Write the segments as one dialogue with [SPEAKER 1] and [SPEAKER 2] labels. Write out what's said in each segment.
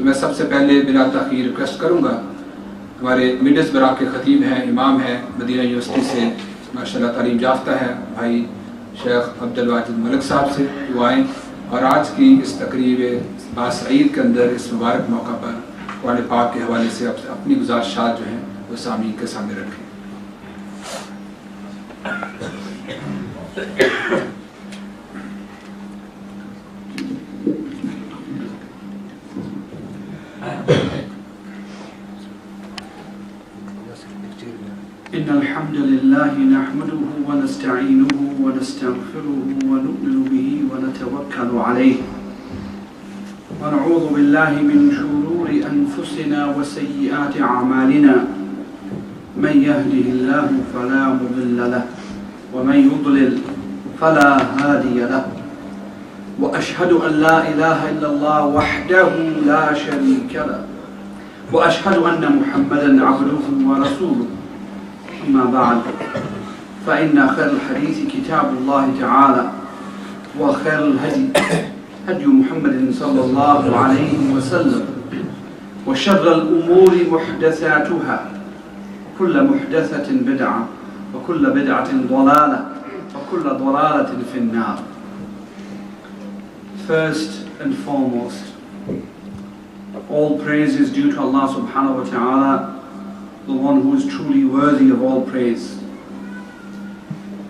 [SPEAKER 1] मैं सबसे पहले बिला ताख़ीर रिक्वेस्ट करूँगा हमारे मिडसबरा के ख़तीब हैं, इमाम हैं, मदीना यूनिवर्सिटी से माशाअल्लाह तालीम याफ्ता है, भाई शेख वाजिद मलिक साहब से वो आएँ और आज की इस तकरीब बासईद के अंदर इस मुबारक मौका पर कुरान पाक के हवाले से अपनी गुज़ारिशात जो हैं वो सामीन के सामने रखें।
[SPEAKER 2] इन्नल हम्दुलिल्लाहि नहमदुहु व नस्तईनुहु व नस्तगफिरुहु व नु'मिनु बिही व नतवक्कलु अलैहि व नऊज़ु बिल्लाहि मिन शुरूरि अनफुसिना व सय्यिआति अअमालिना मन यहदिहिल्लाहु फला मुदिल्ल लहु व मन युद्लिल फला हादिय लहु व अशहदु अन ला इलाहा इल्लल्लाह वहदहु ला शरीका लहु व अशहदु अन्न मुहम्मदन अब्दुहु व रसूलुहु अम्मा बाद फ़इन्न खैरुल हदीस किताबुल्लाह तआला व खैरुल हदी हदी मुहम्मदिन सल्लल्लाहु अलैहि वसल्लम व शर्रुल उमूरि मुहदसातुहा कुल्लु मुहदसतिन बिदअ व कुल्लु बिदअतिन ضलाला व Kullu ضलालतिन फिन्नार। First and foremost, all praise is due to Allah subhanahu wa ta'ala, the one who is truly worthy of all praise.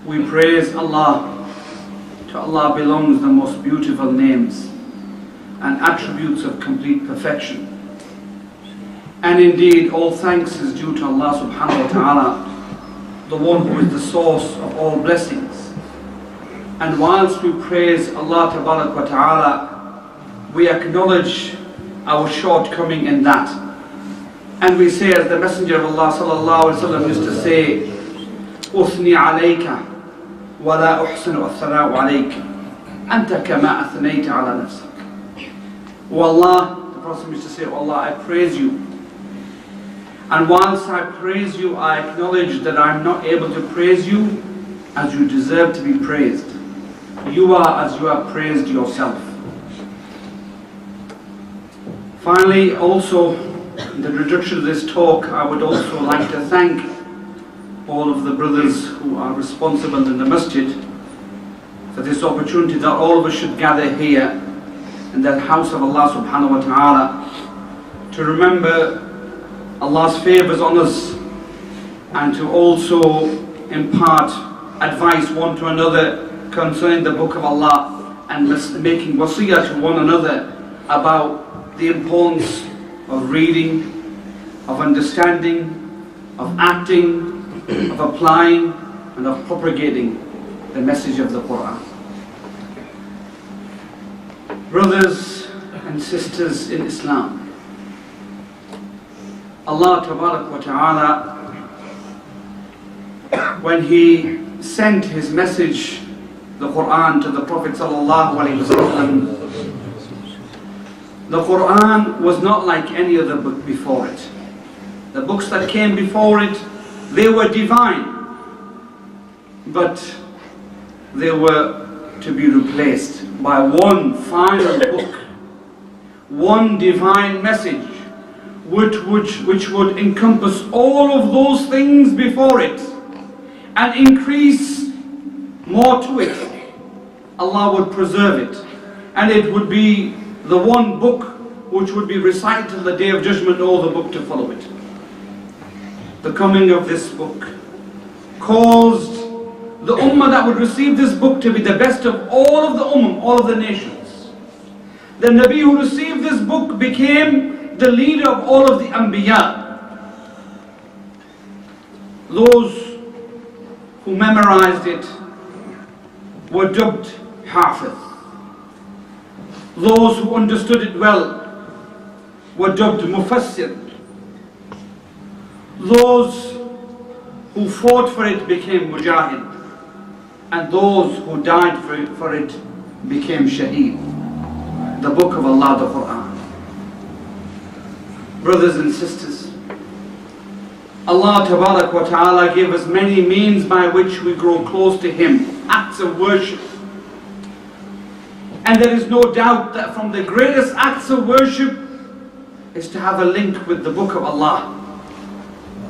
[SPEAKER 2] We praise Allah. To Allah belongs the most beautiful names and attributes of complete perfection. And indeed, all thanks is due to Allah subhanahu wa ta'ala, the one who is the source of all blessings. And whilst we praise Allah tabarak wa ta'ala, we acknowledge our shortcoming in that. And we say, as the Messenger of Allah sallallahu alaihi wasallam used to say, "Uthni alayka, wa la uhsinu athna'u alayk, anta kama athnayta ala nafsak." O Allah, the Prophet used to say, "O Allah, I praise you. And whilst I praise you, I acknowledge that I'm not able to praise you as you deserve to be praised. You are as you have praised yourself." Finally, also, in the introduction of this talk, I would also like to thank all of the brothers who are responsible in the masjid for this opportunity that all of us should gather here in that house of Allah subhanahu wa ta'ala to remember Allah's favors on us and to also impart advice one to another concerning the book of Allah and making wasiyah to one another about the importance of reading, of understanding, of acting, of applying, and of propagating the message of the Quran. Brothers and sisters in Islam, Allah tabarak wa ta'ala, when He sent His message, the Quran, to the Prophet sallallahu alaihi wasallam, the Quran was not like any other book before it. The books that came before it, they were divine, but they were to be replaced by one final book, one divine message, which would encompass all of those things before it and increase more to it. Allah would preserve it, and it would be the one book which would be recited till the Day of Judgment, or the book to follow it. The coming of this book caused the ummah that would receive this book to be the best of all of the ummah, all of the nations. The Nabi who received this book became the leader of all of the Anbiya. Those who memorized it were dubbed Hafiz. Those who understood it well were dubbed Mufassir. Those who fought for it became Mujahid, and those who died for it became Shaheed. The book of Allah, the Quran. Brothers and sisters, Allah Tabarak wa Ta'ala gave us many means by which we grow close to Him, acts of worship. And there is no doubt that from the greatest acts of worship is to have a link with the book of Allah,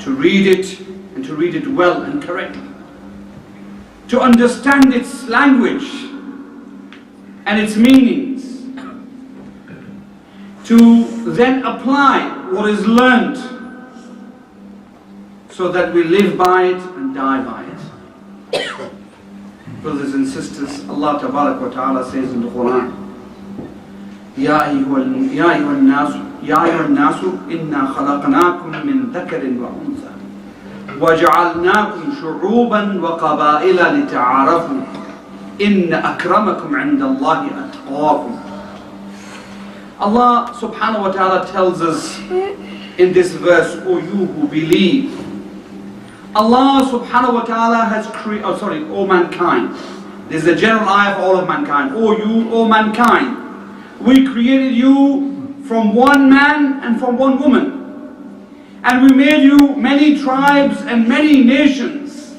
[SPEAKER 2] to read it and to read it well and correctly, to understand its language and its meanings, to then apply what is learned so that we live by it and die by it. Brothers and sisters, Allah Tabarak wa Ta'ala says in the Quran, Ya ayyuhan nasu inna khalaqnakum min dhakarin wa untha وَجَعَلْنَاكُمْ شُعُوبًا وَقَبَائِلَ لِتَعَارَفُوا إِنَّ أَكْرَمَكُمْ عِنْدَ اللَّهِ أَتْقَاكُمْ. Allah subhanahu wa ta'ala tells us in this verse, O you who believe, Allah subhanahu wa ta'ala has created, O mankind. This is a general ayah for all of mankind. O you, O mankind, we created you from one man and from one woman. And we made you many tribes and many nations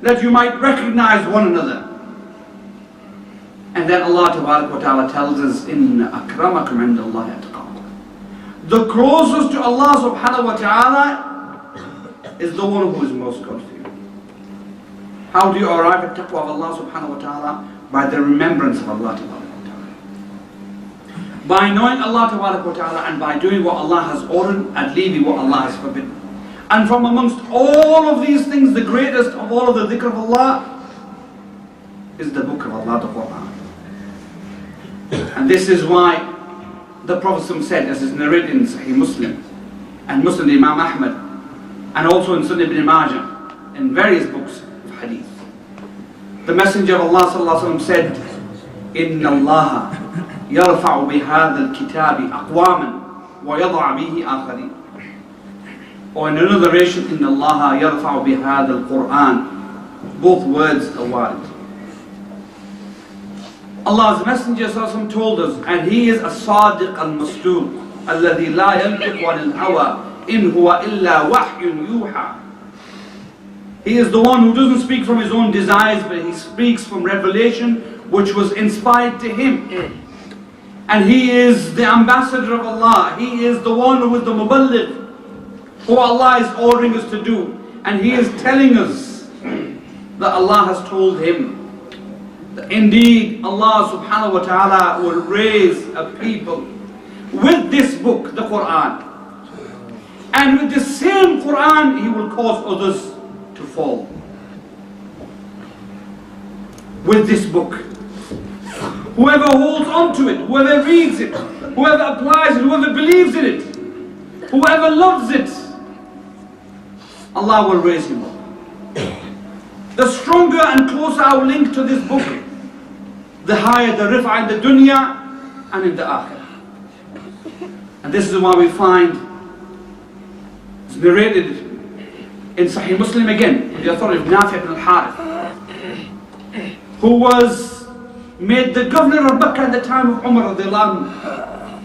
[SPEAKER 2] that you might recognize one another. And then Allah Ta'ala tells us, Inna akramakum indallahi atqakum. The closest to Allah subhanahu wa ta'ala is the one who is most good for you. How do you arrive at taqwa of Allah subhanahu wa ta'ala? By the remembrance of Allah Ta'ala. By knowing Allah Ta'ala and by doing what Allah has ordered and leaving what Allah has forbidden. And from amongst all of these things, the greatest of all of the dhikr of Allah is the book of Allah, the Quran. And this is why the Prophet said, as is narrated in Sahih Muslim and Muslim Imam Ahmad, and also in Sunnah ibn Majah, in various books of hadith. The Messenger of Allah sallallahu alaihi wasallam said, Inna Allah يرفع بهذا الكتاب أقواما ويضع به آخرين. Or in another narration, إن الله يرفع بهذا القرآن. Both words are valid. Allah's Messenger ﷺ told us, and he is a Sadiq al-Masduq الذي لا ينطق عن الهوى إن هو إلا وحي يوحى. He is the one who doesn't speak from his own desires, but he speaks from revelation which was inspired to him. And he is the ambassador of Allah. He is the one who is the muballigh, who Allah is ordering us to do. And he is telling us that Allah has told him that indeed Allah subhanahu wa ta'ala will raise a people with this book, the Quran. And with the same Quran, he will cause others to fall. With this book. Whoever holds on to it, whoever reads it, whoever applies it, whoever believes in it, whoever loves it, Allah will raise him up. The stronger and closer our link to this book, the higher the rif'ah in the dunya and in the akhirah. And this is why we find it's narrated in Sahih Muslim again, with the authority of Nafi' ibn al-Harith, who was made the governor of Mecca at the time of Umar radiallahu anhu,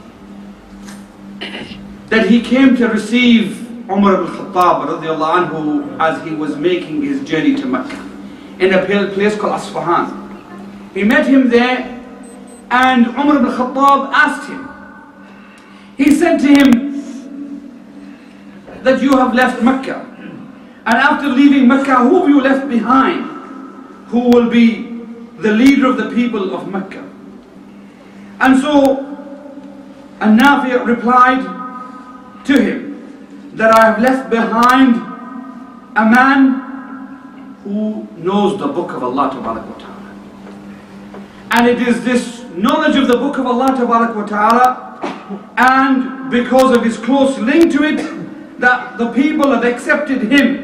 [SPEAKER 2] that he came to receive Umar ibn Khattab radiallahu anhu as he was making his journey to Mecca in a place called Asfahan. He met him there, and Umar ibn Khattab asked him, he said to him that you have left Mecca, and after leaving Mecca, who have you left behind who will be the leader of the people of Mecca? And so An-Nafi' replied to him that I have left behind a man who knows the book of Allah Tabarak wa Ta'ala. And it is this knowledge of the book of Allah Tabarak wa Ta'ala, and because of his close link to it, that the people have accepted him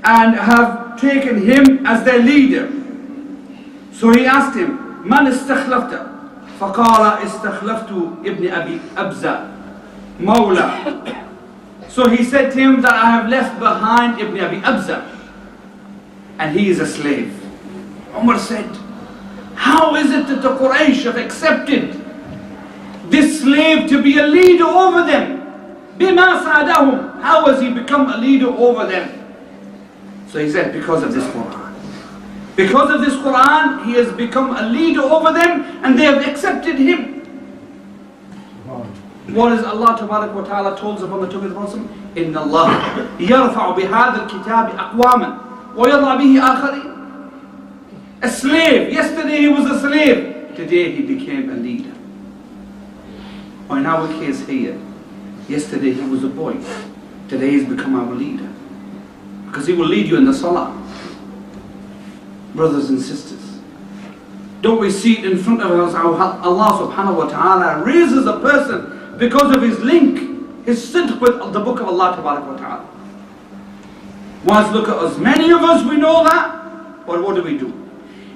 [SPEAKER 2] and have taken him as their leader. So he asked him, Man istakhlafta? فقال استخلفت ابن أبي أبزة مولى. So he said to him that I have left behind Ibn Abi Abza, and he is a slave. Umar said, how is it that the Quraysh have accepted this slave to be a leader over them? بما سادهم. How has he become a leader over them? So he said, because of this Quran. Because of this Quran, he has become a leader over them, and they have accepted him. What is Allah Tabarak wa Ta'ala told us upon the tongue of the Prophet? Inna Allah yarfa'u bihadha al-kitabi aqwaman wa yadha bihi akharin. A slave. Yesterday he was a slave. Today he became a leader. Or in our case here, yesterday he was a boy. Today he's become our leader. Because he will lead you in the salah. Brothers and sisters, don't we see it in front of us how Allah subhanahu wa ta'ala raises a person because of his link, his sidq with the book of Allah tabarak wa ta'ala. Once look at us, many of us we know that, but what do we do?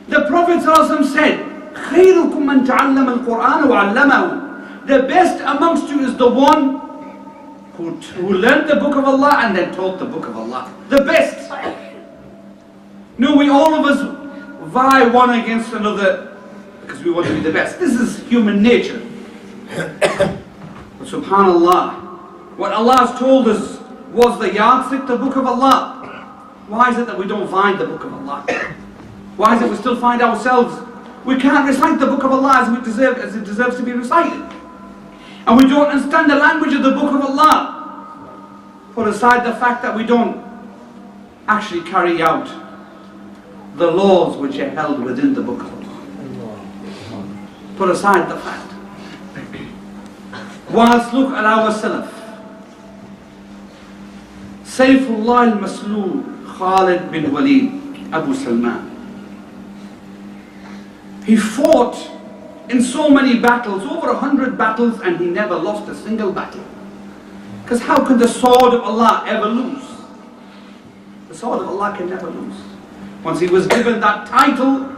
[SPEAKER 2] The Prophet said, خَيْرُكُمْ مَنْ تَعَلَّمَ الْقُرْآنَ وَعَلَّمَهُ. The best amongst you is the one who learned the book of Allah and then taught the book of Allah. The best. No, we all of us vie one against another because we want to be the best. This is human nature. But subhanallah, what Allah has told us was the yardstick, the book of Allah. Why is it that we don't find the book of Allah? Why is it we still find ourselves, we can't recite the book of Allah as it deserves to be recited? And we don't understand the language of the book of Allah. Put aside the fact that we don't actually carry out the laws which are held within the book of Allah. Put aside the fact. Whilst look at our Salaf. Saifullah al-Maslul Khalid bin Walid Abu Salman. He fought in so many battles, over 100 battles, and he never lost a single battle. Because how could the sword of Allah ever lose? The sword of Allah can never lose. Once he was given that title,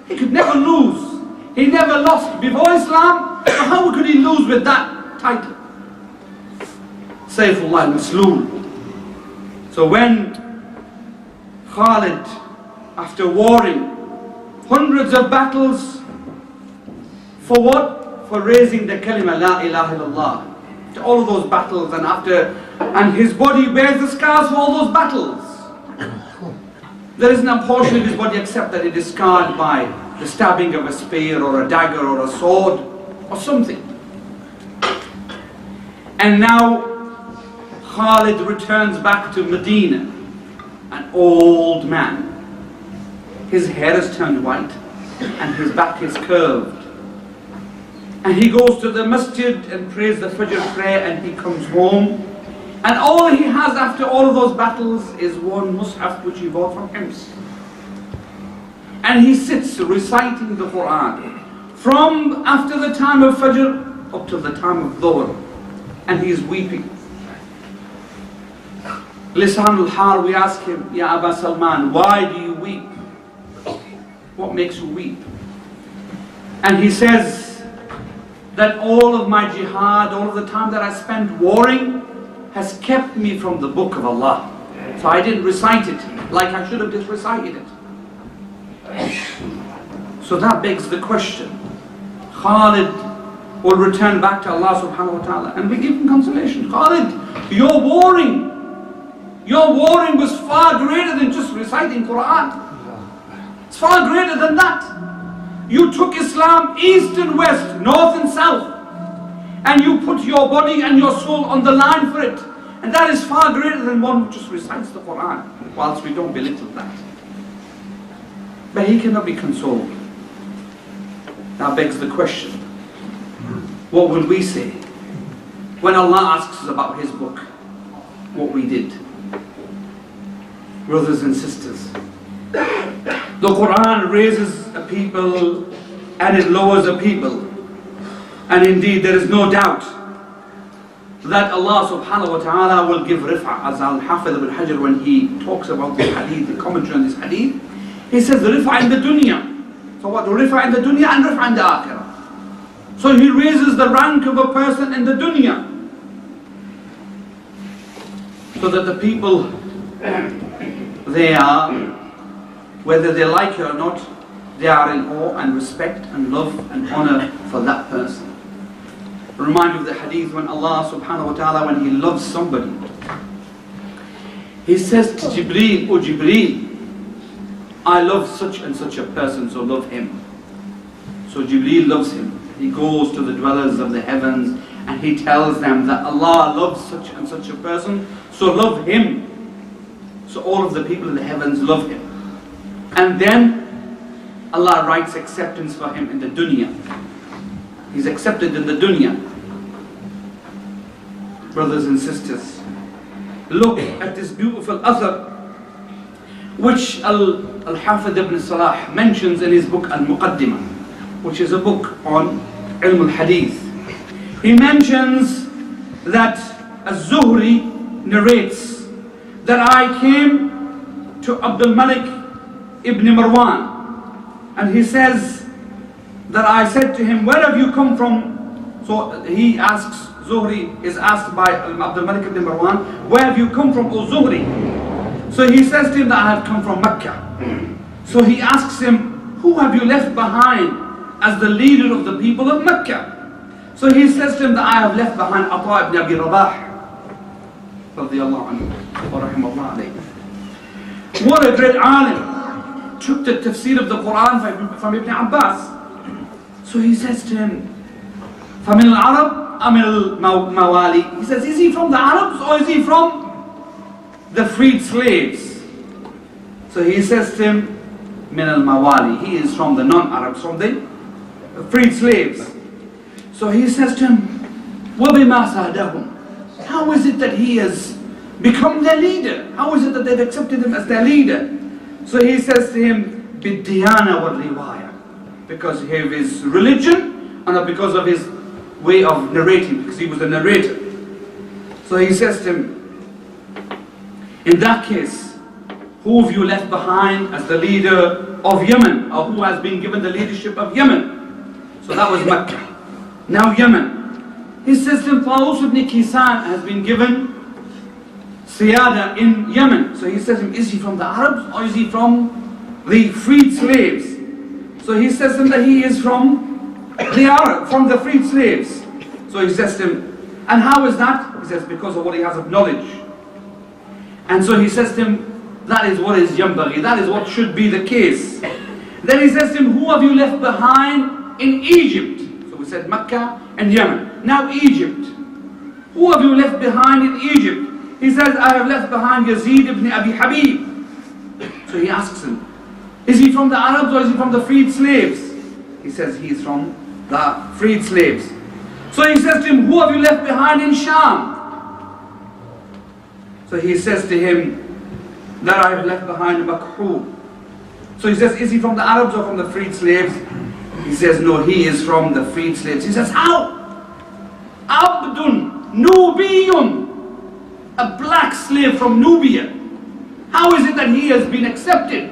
[SPEAKER 2] he could never lose. He never lost before Islam, so how could he lose with that title? Saifullah al-Maslul. So when Khalid, after warring hundreds of battles, for what? For raising the kalima La ilaha illallah. To all of those battles, and his body bears the scars for all those battles. There isn't a portion of his body except that it is scarred by the stabbing of a spear or a dagger or a sword or something. And now Khalid returns back to Medina, an old man. His hair is turned white and his back is curved. And he goes to the masjid and prays the Fajr prayer, and he comes home. And all he has after all of those battles is one mushaf which he bought from him. And he sits reciting the Quran from after the time of Fajr up to the time of Dhuhr. And he is weeping. Lisan al-Hal, we ask him, Ya Aba Salman, why do you weep? What makes you weep? And he says that all of my jihad, all of the time that I spent warring, has kept me from the book of Allah. So I didn't recite it like I should have just recited it. So that begs the question. Khalid will return back to Allah subhanahu wa ta'ala, and we give him consolation. Khalid, your warring was far greater than just reciting Quran. It's far greater than that. You took Islam east and west, north and south, and you put your body and your soul on the line for it. And that is far greater than one who just recites the Quran, whilst we don't belittle that. But he cannot be consoled. That begs the question, what will we say when Allah asks us about His book, what we did? Brothers and sisters, the Quran raises a people and it lowers a people. And indeed there is no doubt that Allah subhanahu wa ta'ala will give rif'ah, as Al-Hafidh ibn Hajar, when he talks about this hadith, the commentary on this hadith, he says rif'ah in the dunya. So what? Rif'ah in the dunya and rif'ah in the akhirah. So he raises the rank of a person in the dunya, so that the people, they are, whether they like it or not, they are in awe and respect and love and honor for that person. Remind you of the hadith when Allah subhanahu wa ta'ala, when He loves somebody, He says to Jibreel, "Oh Jibreel, I love such and such a person, so love him." So Jibreel loves him. He goes to the dwellers of the heavens And he tells them that Allah loves such and such a person, so love him. So all of the people in the heavens love him. And then Allah writes acceptance for him in the dunya. He's accepted in the dunya. Brothers and sisters, look at this beautiful athar which Al-Hafidh ibn Salah mentions in his book Al-Muqaddimah, which is a book on Ilm al-Hadith. He mentions that Az-Zuhri narrates that I came to Abdul Malik ibn Marwan, and he says that I said to him, where have you come from? So he asks, Zuhri is asked by Abdul Malik ibn Marwan, where have you come from, O Zuhri? So he says to him that I have come from Mecca. So he asks him, who have you left behind as the leader of the people of Mecca? So he says to him that I have left behind Ata ibn Abi Rabah, radiyallahu anhu, wa rahimahullah alayhi. What a great alim, took the tafsir of the Quran from Ibn Abbas. So he says to him, فَمِنَ الْعَرَبِ أَمِنَ الْمَوَالِي. He says, is he from the Arabs or is he from the freed slaves? So he says to him, min al-mawali, he is from the non-Arabs, from the freed slaves. So he says to him, وَبِمَا سَادَهُمْ. How is it that he has become their leader? How is it that they've accepted him as their leader? So he says to him, بِالدِّيَانَ وَالْرِوَايَةِ. Because of his religion and because of his way of narrating, because he was a narrator. So he says to him, in that case, who have you left behind as the leader of Yemen, or who has been given the leadership of Yemen? So that was Mecca. Now Yemen. He says to him, Tawus ibn Kisan has been given Siyada in Yemen. So he says to him, is he from the Arabs or is he from the freed slaves? So he says to him that he is from the Arab, from the freed slaves. So he says to him, and how is that? He says, because of what he has of knowledge. And so he says to him, that is what is yambaghi, that is what should be the case. Then he says to him, who have you left behind in Egypt? So we said Mecca and Yemen. Now Egypt. Who have you left behind in Egypt? He says, I have left behind Yazid ibn Abi Habib. So he asks him, is he from the Arabs or is he from the freed slaves? He says he is from the freed slaves. So he says to him, who have you left behind in Sham? So he says to him that I have left behind Makhul. So he says, is he from the Arabs or from the freed slaves? He says, no, he is from the freed slaves. He says, how? Abdun Nubiyun, a black slave from Nubia. How is it that he has been accepted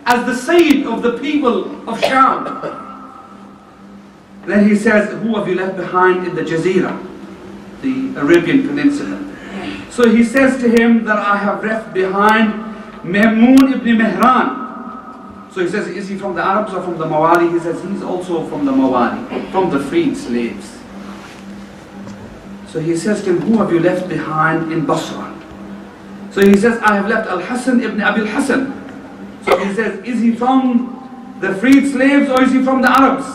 [SPEAKER 2] as the Sayyid of the people of Sham? Then he says, who have you left behind in the Jazeera, the Arabian Peninsula? So he says to him that I have left behind Mehmoon ibn Mehran. So he says, is he from the Arabs or from the Mawali? He says, he's also from the Mawali, from the freed slaves. So he says to him, who have you left behind in Basra? So he says, I have left Al-Hasan ibn Abi al-Hasan. So he says, is he from the freed slaves or is he from the Arabs?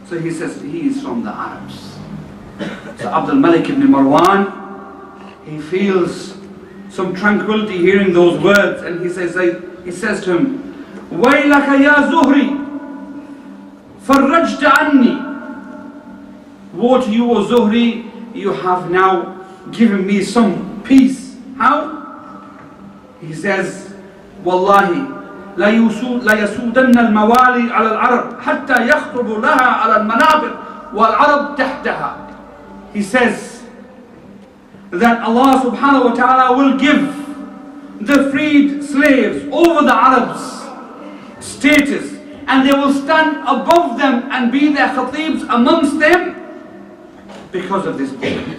[SPEAKER 2] So he says, he is from the Arabs. So Abdul Malik ibn Marwan, he feels some tranquility hearing those words, and he says to him, وَيْلَكَ يَا زُهْرِي فَرَّجْتَ عَنِّي. Woe to you, O Zuhri, you have now given me some peace. How? He says, وَاللَّهِ لَيَسُودَنَّ الْمَوَالِي عَلَى الْعَرَبِ حَتَّى يَخْطُبُ لَهَا عَلَى الْمَنَابِرِ وَالْعَرَبْ تَحْتَهَا. He says that Allah subhanahu wa ta'ala will give the freed slaves over the Arabs status, and they will stand above them and be their khatibs amongst them because of this book.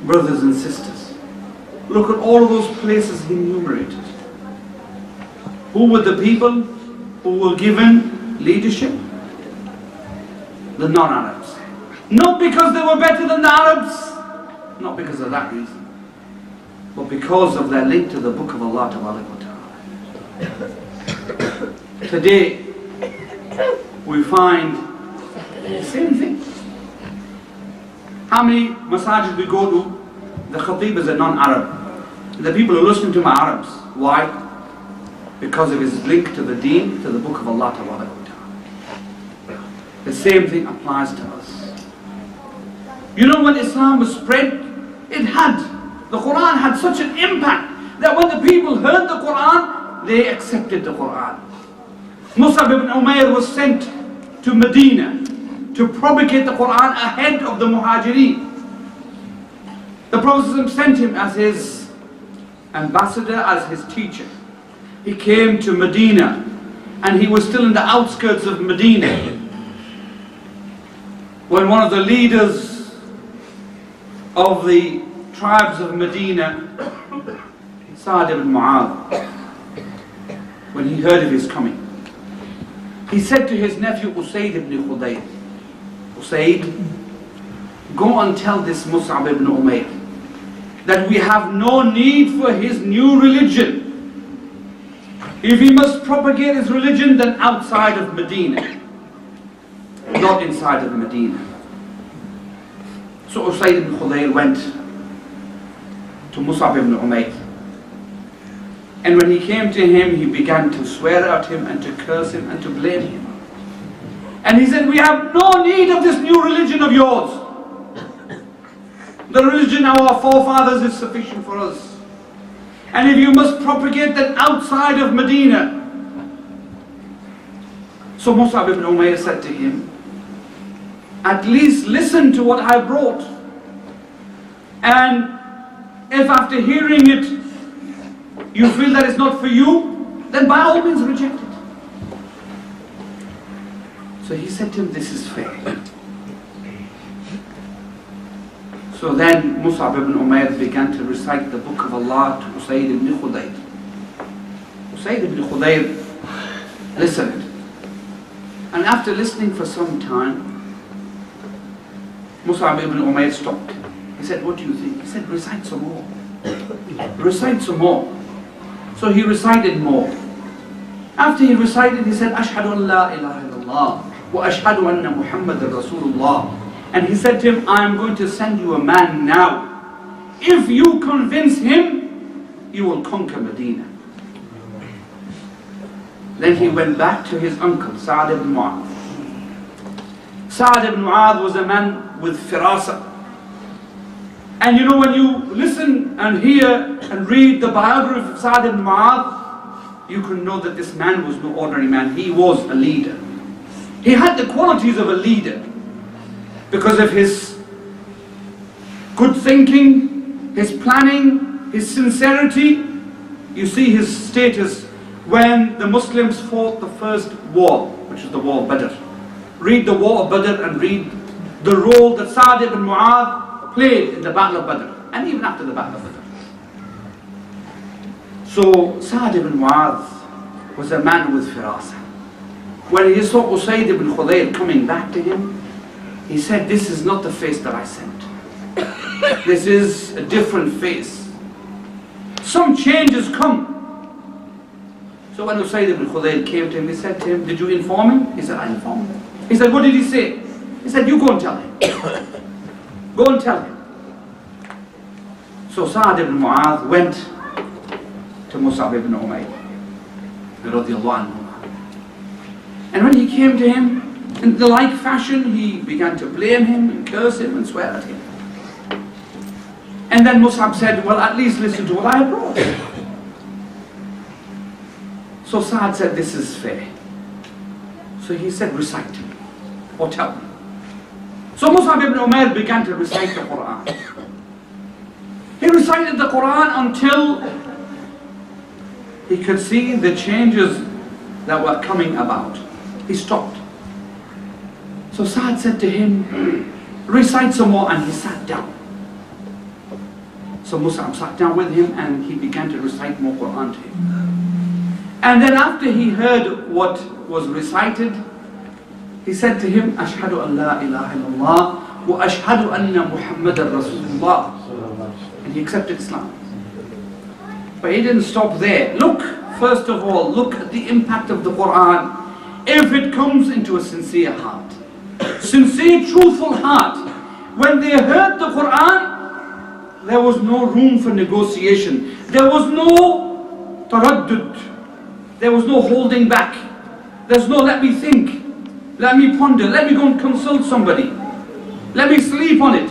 [SPEAKER 2] Brothers and sisters, look at all of those places he enumerated. Who were the people who were given leadership? The non-Arabs. Not because they were better than the Arabs, not because of that reason, but because of their link to the book of Allah Ta'ala. Today, we find the same thing. How many masajid we go to, the khatib is a non-Arab. The people who listen to him are Arabs. Why? Because of his link to the deen, to the book of Allah Ta'ala. The same thing applies to us. You know, when Islam was spread, the Quran had such an impact that when the people heard the Quran, they accepted the Quran. Mus'ab ibn Umair was sent to Medina to propagate the Quran ahead of the Muhajirin. The Prophet sent him as his ambassador, as his teacher. He came to Medina and he was still in the outskirts of Medina when one of the leaders of the tribes of Medina, Sa'd ibn Mu'adh, when he heard of his coming, he said to his nephew Usayd ibn Khudayr, Usayd, go and tell this Mus'ab ibn Umair that we have no need for his new religion. If he must propagate his religion, then outside of Medina, not inside of Medina. So Usayd ibn Khudayr went to Mus'ab ibn Umair. And when he came to him, he began to swear at him and to curse him and to blame him. And he said, we have no need of this new religion of yours. The religion of our forefathers is sufficient for us. And if you must propagate that outside of Medina. So Mus'ab ibn Umair said to him, at least listen to what I brought. And if after hearing it, you feel that it's not for you, then by all means reject it. So he said to him, this is fair. So then Mus'ab ibn Umair began to recite the book of Allah to Usayd ibn Khudayr. Usayd ibn Khudayr listened. And after listening for some time, Mus'ab ibn Umair stopped. He said, what do you think? He said, recite some more. Recite some more. So he recited more. After he recited, he said, Ashhadu an la ilaha illallah wa ashhadu anna Muhammadan Rasulullah. And he said to him, I am going to send you a man now. If you convince him, you will conquer Medina. Then he went back to his uncle, Sa'd ibn Mu'adh. Sa'd ibn Mu'adh was a man with firasa. And you know, when you listen and hear and read the biography of Sa'd ibn Mu'adh, you can know that this man was no ordinary man. He was a leader. He had the qualities of a leader because of his good thinking, his planning, his sincerity. You see his status when the Muslims fought the first war, which is the war of Badr. Read the war of Badr and read the role that Sa'd ibn Mu'adh played in the battle of Badr, and even after the battle of Badr. So Sa'd ibn Mu'adh was a man with firasa. When he saw Usayd ibn Khudayr coming back to him, he said, this is not the face that I sent. This is a different face. Some change has come. So when Usayd ibn Khudayr came to him, he said to him, did you inform him? He said, I informed him. He said, what did he say? He said, you go and tell him. Go and tell him. So Sa'd ibn Mu'adh went to Mus'ab ibn Umair, radiallahu anhu. And when he came to him, in the like fashion, he began to blame him and curse him and swear at him. And then Mus'ab said, well, at least listen to what I brought. So Sa'd said, this is fair. So he said, recite to me, or tell me. So Mus'ab ibn Umair began to recite the Quran. He recited the Quran until he could see the changes that were coming about. He stopped. So Sa'd said to him, recite some more, and he sat down. So Mus'ab sat down with him and he began to recite more Quran to him. And then after he heard what was recited, he said to him, Ashhadu an la ilaha illallah wa ashhadu anna Muhammadan Rasulullah. And he accepted Islam. But he didn't stop there. Look, first of all, look at the impact of the Quran. If it comes into a sincere heart, sincere, truthful heart, when they heard the Quran, there was no room for negotiation. There was no taraddud. There was no holding back. There's no let me think, let me ponder, let me go and consult somebody, let me sleep on it.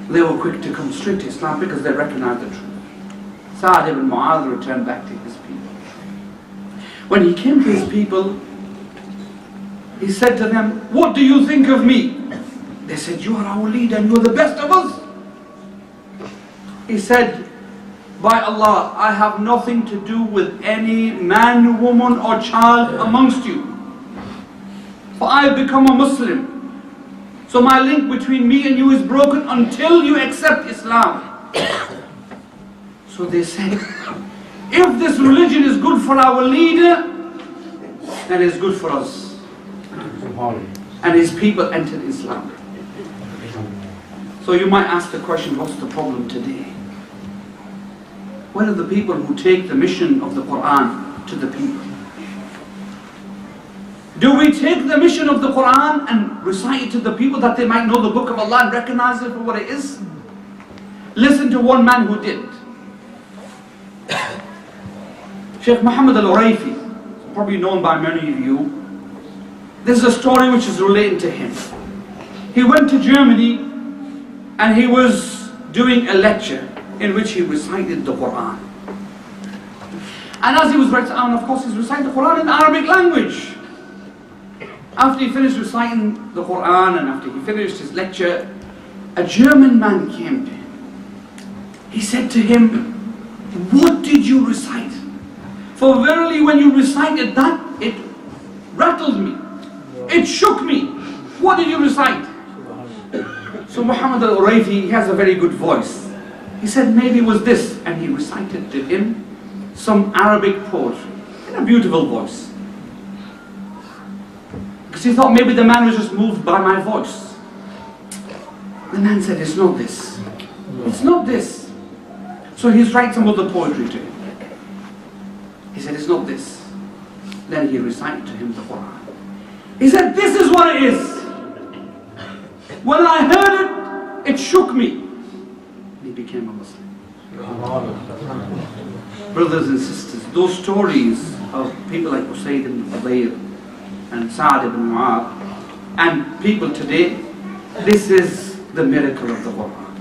[SPEAKER 2] They were quick to come straight to Islam because they recognized the truth. Sa'd ibn Mu'adh returned back to his people. When he came to his people, he said to them, what do you think of me? They said, you are our leader and you are the best of us. He said, by Allah, I have nothing to do with any man, woman or child amongst you. For I have become a Muslim. So my link between me and you is broken until you accept Islam. So they said, if this religion is good for our leader, then it's good for us. And his people entered Islam. So you might ask the question, what's the problem today? Where are the people who take the mission of the Quran to the people? Do we take the mission of the Quran and recite it to the people that they might know the book of Allah and recognize it for what it is? Listen to one man who did. Sheikh Muhammad al-Uraifi, probably known by many of you. This is a story which is related to him. He went to Germany and he was doing a lecture in which he recited the Quran. And as he was reciting, of course, he's reciting the Quran in the Arabic language. After he finished reciting the Quran and after he finished his lecture, a German man came to him. He said to him, what did you recite? For verily when you recited that, it rattled me. It shook me. What did you recite? So Muhammad al-Uraifi, he has a very good voice. He said maybe it was this, and he recited to him some Arabic poetry in a beautiful voice. Because he thought maybe the man was just moved by my voice. The man said, it's not this. It's not this. So he's writing some other poetry to him. He said, it's not this. Then he recited to him the Quran. He said, this is what it is. When I heard it, it shook me. He became a Muslim. Brothers and sisters, those stories of people like Usayd ibn Hudayr and Sa'd ibn Mu'adh and people today, this is the miracle of the Quran.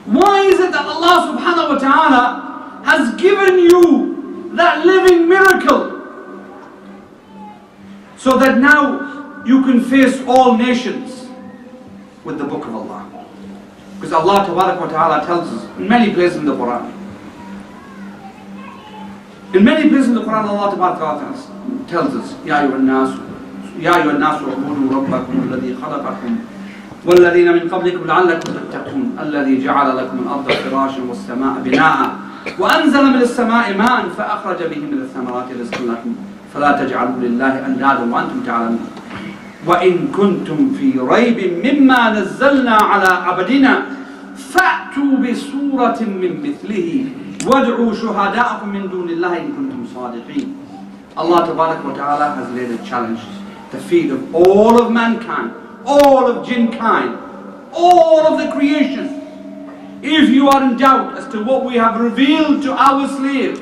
[SPEAKER 2] Why is it that Allah subhanahu wa ta'ala has given you that living miracle so that now you can face all nations with the book of Allah? Because Allah ta'ala tells us in many places in the Quran. In many places in the Quran, Allah ta'ala tells us, Ya ayyuhan nasu u'budu rabbakum alladhi khalaqakum والذين من قبلكم لعلكم تتقون الذي جعل لكم الأرض فراشا والسماء بناء وأنزل من السماء ماء فأخرج به من الثمرات رزقا لكم فلا تجعلوا لله أندادا وأنتم تعلمون وإن كنتم في ريب مما نزلنا على عبدنا فأتوا بسورة من مثله وادعوا شهداءكم من دون الله إن كنتم صادقين. Allah Ta'ala has laid a challenge to the feet of all of mankind, all of jinkind, all of the creation. If you are in doubt as to what we have revealed to our slave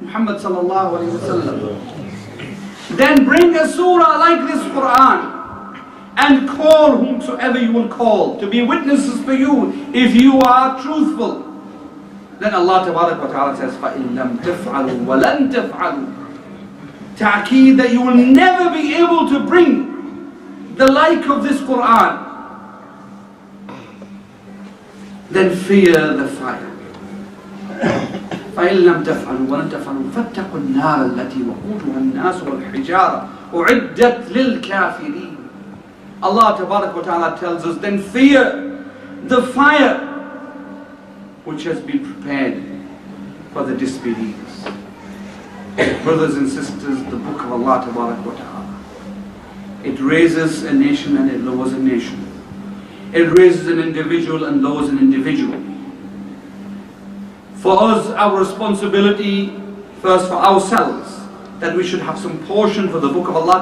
[SPEAKER 2] Muhammad sallallahu alaihi wasallam, then bring a surah like this Quran and call whomsoever you will call to be witnesses for you if you are truthful. Then Allah Ta'ala says, فَإِن لَمْ تَفْعَلُوا وَلَن تَفْعَلُوا, ta'keed that you will never be able to bring the like of this Quran. Then fear the fire. فَإِن لَمْ تَفْعَلُوا وَلَن تَفْعَلُوا فَاتَّقُوا النَّارَ الَّتِي وَقُودُهَا النَّاسُ وَالْحِجَارَةُ أُعِدَّتْ لِلْكَافِرِينَ. Allah Ta'ala tells us, then fear the fire which has been prepared for the disbelievers. Brothers and sisters, the book of Allah Ta'ala, it raises a nation and it lowers a nation. It raises an individual and lowers an individual. For us, our responsibility first for ourselves that we should have some portion for the book of Allah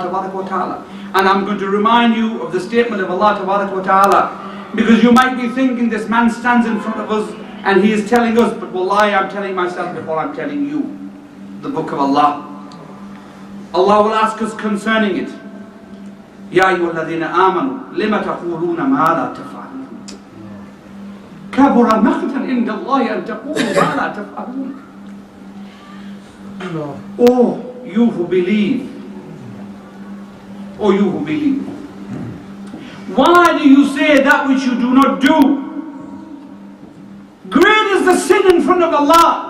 [SPEAKER 2] Ta'ala. And I'm going to remind you of the statement of Allah Ta'ala, because you might be thinking this man stands in front of us and he is telling us, but wallahi, I'm telling myself before I'm telling you the book of Allah. Allah will ask us concerning it. Ya ayyuhalladhina amanu lima taquluna ma la taf'alun. Kabura maqtan inda Allah an taqulu ma la taf'alun. Oh, you who believe. Oh, you who believe. Why do you say that which you do not do? Great is the sin in front of Allah.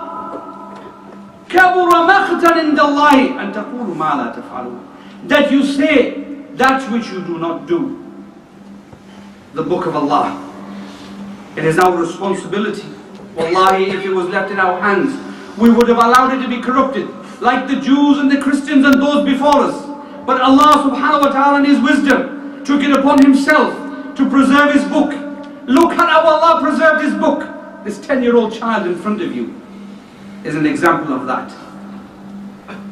[SPEAKER 2] Kabura maqtan inda Allah an taqulu ma la taf'alun. That you say that which you do not do. The book of Allah. It is our responsibility. Wallahi, if it was left in our hands, we would have allowed it to be corrupted, like the Jews and the Christians and those before us. But Allah subhanahu wa ta'ala in His wisdom took it upon Himself to preserve His book. Look at how Allah preserved His book. This 10-year-old child in front of you is an example of that.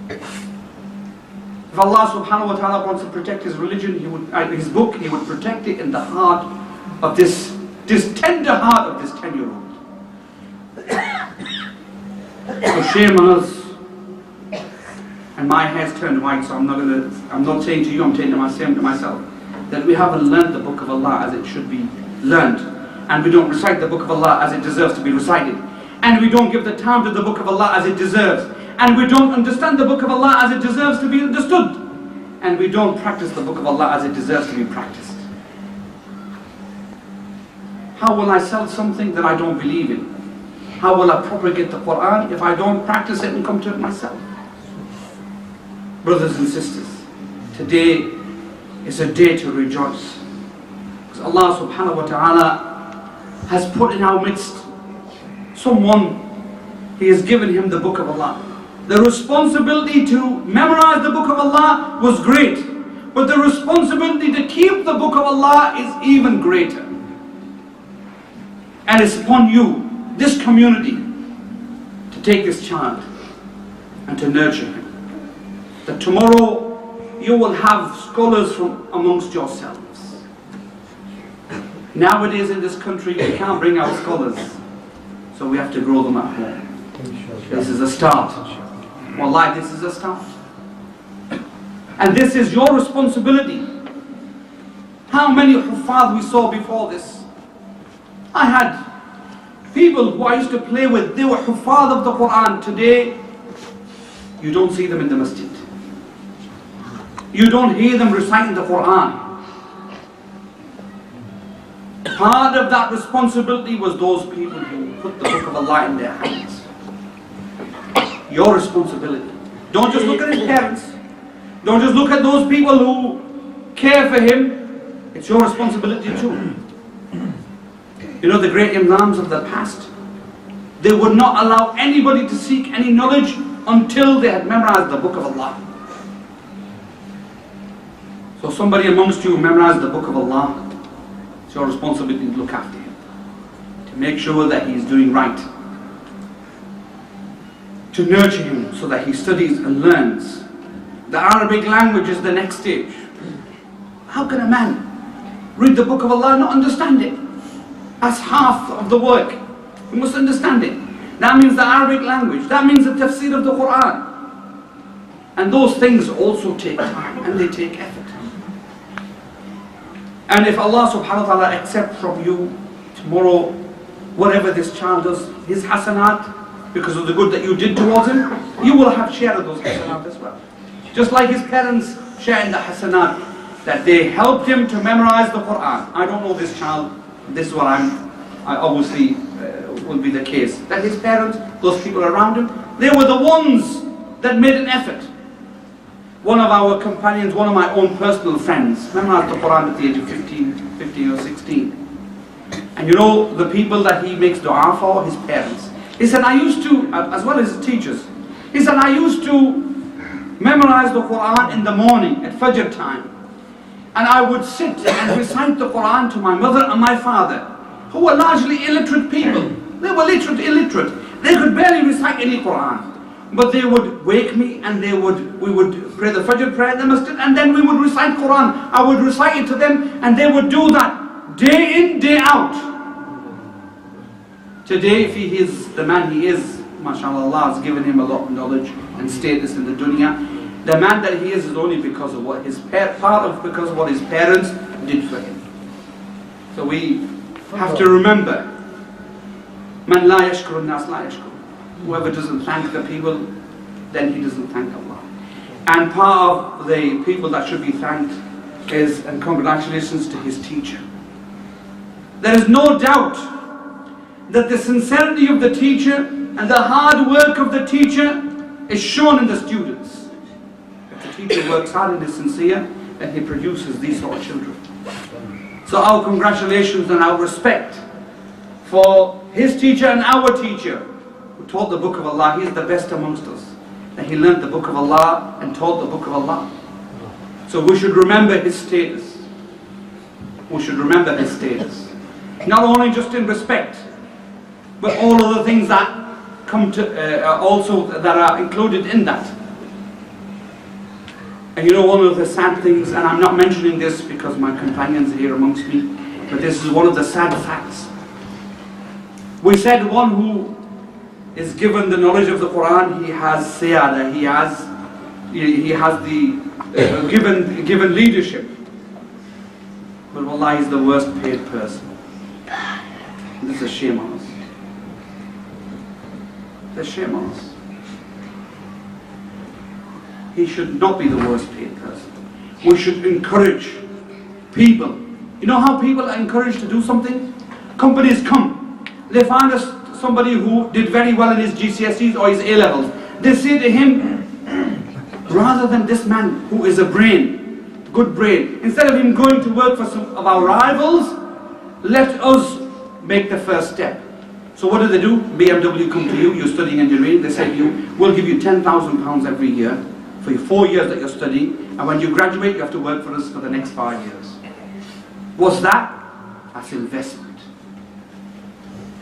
[SPEAKER 2] If Allah subhanahu wa ta'ala wants to protect His religion, His book, He would protect it in the heart of this tender heart of this 10-year-old. So shame on us. And my hair's turned white, so I'm not saying to you, I'm saying to myself, that we haven't learned the book of Allah as it should be learned. And we don't recite the book of Allah as it deserves to be recited. And we don't give the time to the book of Allah as it deserves. And we don't understand the book of Allah as it deserves to be understood. And we don't practice the book of Allah as it deserves to be practiced. How will I sell something that I don't believe in? How will I propagate the Quran if I don't practice it and come to it myself? Brothers and sisters, today is a day to rejoice. Because Allah subhanahu wa ta'ala has put in our midst someone, He has given him the book of Allah. The responsibility to memorize the book of Allah was great, but the responsibility to keep the book of Allah is even greater. And it's upon you, this community, to take this child and to nurture him. That tomorrow you will have scholars from amongst yourselves. Nowadays in this country we can't bring out scholars, so we have to grow them at home. This is a start. Wallahi, this is a start. And this is your responsibility. How many huffaz we saw before this? I had people who I used to play with, they were huffaz of the Quran. Today, you don't see them in the masjid. You don't hear them reciting the Quran. Part of that responsibility was those people who put the book of Allah in their hands. Your responsibility. Don't just look at his parents. Don't just look at those people who care for him. It's your responsibility too. You know the great imams of the past, they would not allow anybody to seek any knowledge until they had memorized the book of Allah. So somebody amongst you memorized the book of Allah, it's your responsibility to look after him, to make sure that he is doing right, to nurture him so that he studies and learns. The Arabic language is the next stage. How can a man read the book of Allah and not understand it? That's half of the work. You must understand it. That means the Arabic language. That means the tafsir of the Quran. And those things also take time and they take effort. And if Allah subhanahu wa ta'ala accepts from you tomorrow whatever this child does, his hasanat, because of the good that you did towards him, you will have share of those hasanat as well. Just like his parents share in the hasanat, that they helped him to memorize the Quran. I don't know this child, this is what I obviously will be the case. That his parents, those people around him, they were the ones that made an effort. One of our companions, one of my own personal friends, memorized the Quran at the age of 15 or 16. And you know the people that he makes dua for, his parents. He said, I used to, as well as his teachers, he said, I used to memorize the Quran in the morning at Fajr time. And I would sit and recite the Quran to my mother and my father, who were largely illiterate people. They were illiterate. They could barely recite any Quran. but they would wake me and we would pray the Fajr prayer in the masjid, and then we would recite Quran. I would recite it to them and they would do that day in, day out. Today, if he is the man he is, mashallah, Allah has given him a lot of knowledge and status in the dunya. The man that he is only because of what his because of what his parents did for him. So we have to remember, man la yashkuru nas la yashkuru. Whoever doesn't thank the people, then he doesn't thank Allah. And part of the people that should be thanked is, and congratulations to his teacher. There is no doubt that the sincerity of the teacher and the hard work of the teacher is shown in the students. If the teacher works hard and is sincere, then he produces these sort of children. So our congratulations and our respect for his teacher and our teacher who taught the book of Allah. He is the best amongst us. And he learned the book of Allah and taught the book of Allah. So we should remember his status. We should remember his status. Not only just in respect, but all of the things that come to also that are included in that. And you know, one of the sad things, and I'm not mentioning this because my companions are here amongst me, but this is one of the sad facts. We said one who is given the knowledge of the Quran, he has siyada, he has the given leadership. But wallah, he's the worst paid person. This is a shame on us. It's a shame on us. He should not be the worst paid person. We should encourage people. You know how people are encouraged to do something? Companies come, they find somebody who did very well in his GCSEs or his A-levels. They say to him, rather than this man who is a brain, good brain, instead of him going to work for some of our rivals, let us make the first step. So what do? BMW come to you, you're studying engineering, they say to you, we'll give you £10,000 every year for your 4 years that you're studying, and when you graduate you have to work for us for the next 5 years. What's that? That's investment.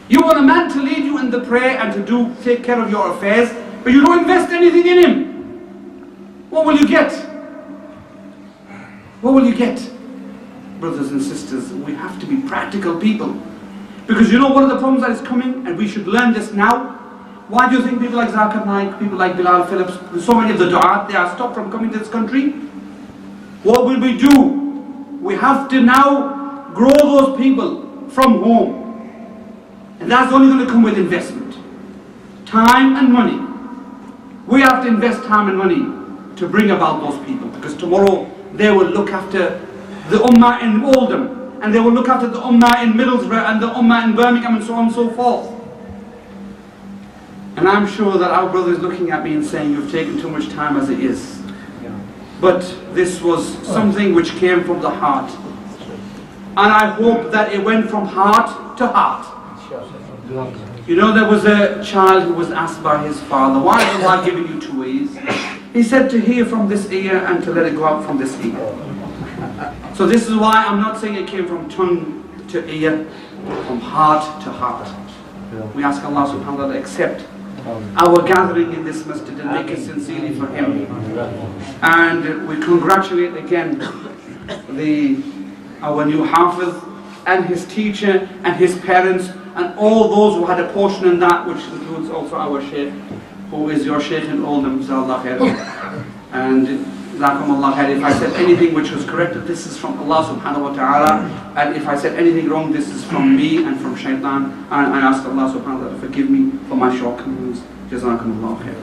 [SPEAKER 2] You want a man to lead you in the prayer and to take care of your affairs, but you don't invest anything in him. What will you get? What will you get? Brothers and sisters, we have to be practical people. Because you know one of the problems that is coming, and we should learn this now. Why do you think people like Zakir Naik, people like Bilal Phillips, so many of the du'at, they are stopped from coming to this country? What will we do? We have to now grow those people from home. And that's only going to come with investment. Time and money. We have to invest time and money to bring about those people. Because tomorrow they will look after the Ummah in Oldham. And they will look after the Ummah in Middlesbrough and the Ummah in Birmingham and so on and so forth. And I'm sure that our brother is looking at me and saying, you've taken too much time as it is. But this was something which came from the heart. And I hope that it went from heart to heart. You know, there was a child who was asked by his father, why is Allah giving you 2 ears? He said to hear from this ear and to let it go out from this ear. So this is why I'm not saying it came from tongue to ear, from heart to heart. We ask Allah subhanahu wa ta'ala to accept our gathering in this masjid and make it sincerely for Him. And we congratulate again our new Hafiz and his teacher and his parents and all those who had a portion in that, which includes also our Sheikh, who is your Sheikh in Oldham, Jazakallah khair. And Jazakumullah khair. If I said anything which was correct, this is from Allah subhanahu wa ta'ala. And if I said anything wrong, this is from me and from Shaitan. And I ask Allah subhanahu wa ta'ala to forgive me for my shortcomings. Jazakumullah khair.